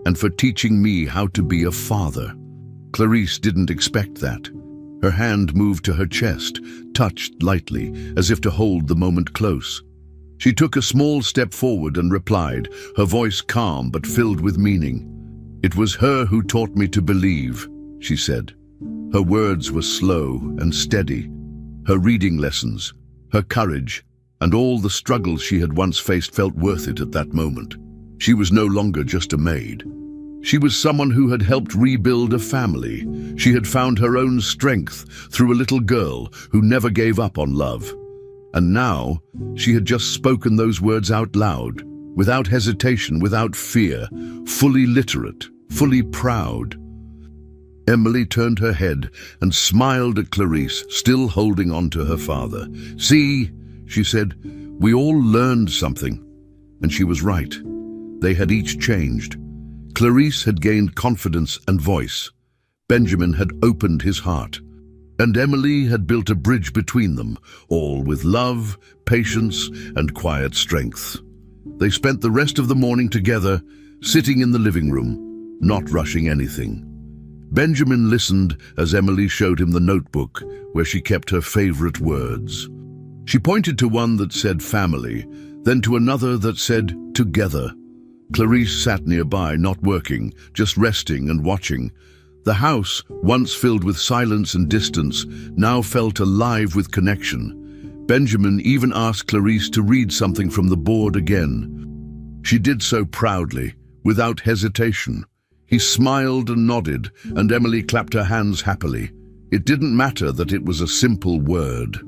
and for teaching me how to be a father." Clarice didn't expect that. Her hand moved to her chest, touched lightly, as if to hold the moment close. She took a small step forward and replied, her voice calm but filled with meaning. "It was her who taught me to believe," she said. Her words were slow and steady. Her reading lessons, her courage, and all the struggles she had once faced felt worth it at that moment. She was no longer just a maid. She was someone who had helped rebuild a family. She had found her own strength through a little girl who never gave up on love. And now, she had just spoken those words out loud, without hesitation, without fear, fully literate, fully proud. Emily turned her head and smiled at Clarice, still holding on to her father. "See," she said, "we all learned something." And she was right. They had each changed. Clarice had gained confidence and voice. Benjamin had opened his heart. And Emily had built a bridge between them, all with love, patience, and quiet strength. They spent the rest of the morning together, sitting in the living room, not rushing anything. Benjamin listened as Emily showed him the notebook where she kept her favorite words. She pointed to one that said family, then to another that said together. Clarice sat nearby, not working, just resting and watching. The house, once filled with silence and distance, now felt alive with connection. Benjamin even asked Clarice to read something from the board again. She did so proudly, without hesitation. He smiled and nodded, and Emily clapped her hands happily. It didn't matter that it was a simple word.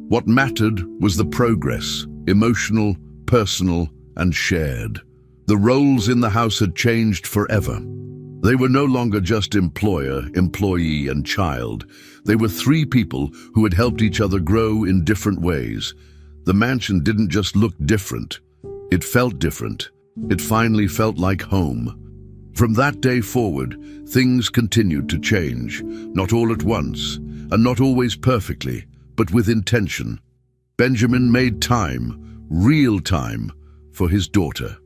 What mattered was the progress, emotional, personal, and shared. The roles in the house had changed forever. They were no longer just employer, employee, and child. They were three people who had helped each other grow in different ways. The mansion didn't just look different. It felt different. It finally felt like home. From that day forward, things continued to change, not all at once, and not always perfectly, but with intention. Benjamin made time, real time, for his daughter.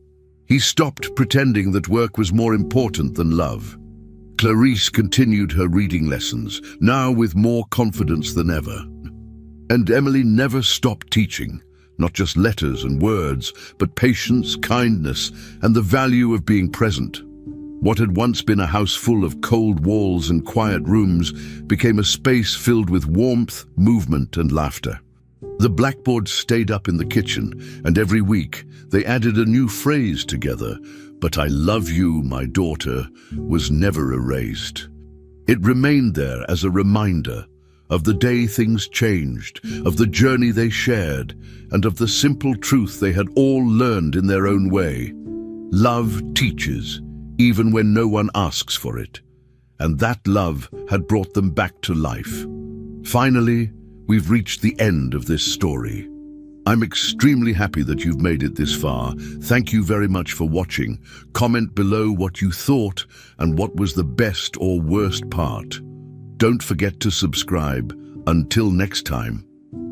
He stopped pretending that work was more important than love. Clarice continued her reading lessons, now with more confidence than ever. And Emily never stopped teaching, not just letters and words, but patience, kindness, and the value of being present. What had once been a house full of cold walls and quiet rooms became a space filled with warmth, movement, and laughter. The blackboard stayed up in the kitchen, and every week they added a new phrase together, but "I love you, my daughter," was never erased. It remained there as a reminder of the day things changed, of the journey they shared, and of the simple truth they had all learned in their own way. Love teaches, even when no one asks for it. And that love had brought them back to life. Finally, we've reached the end of this story. I'm extremely happy that you've made it this far. Thank you very much for watching. Comment below what you thought and what was the best or worst part. Don't forget to subscribe. Until next time.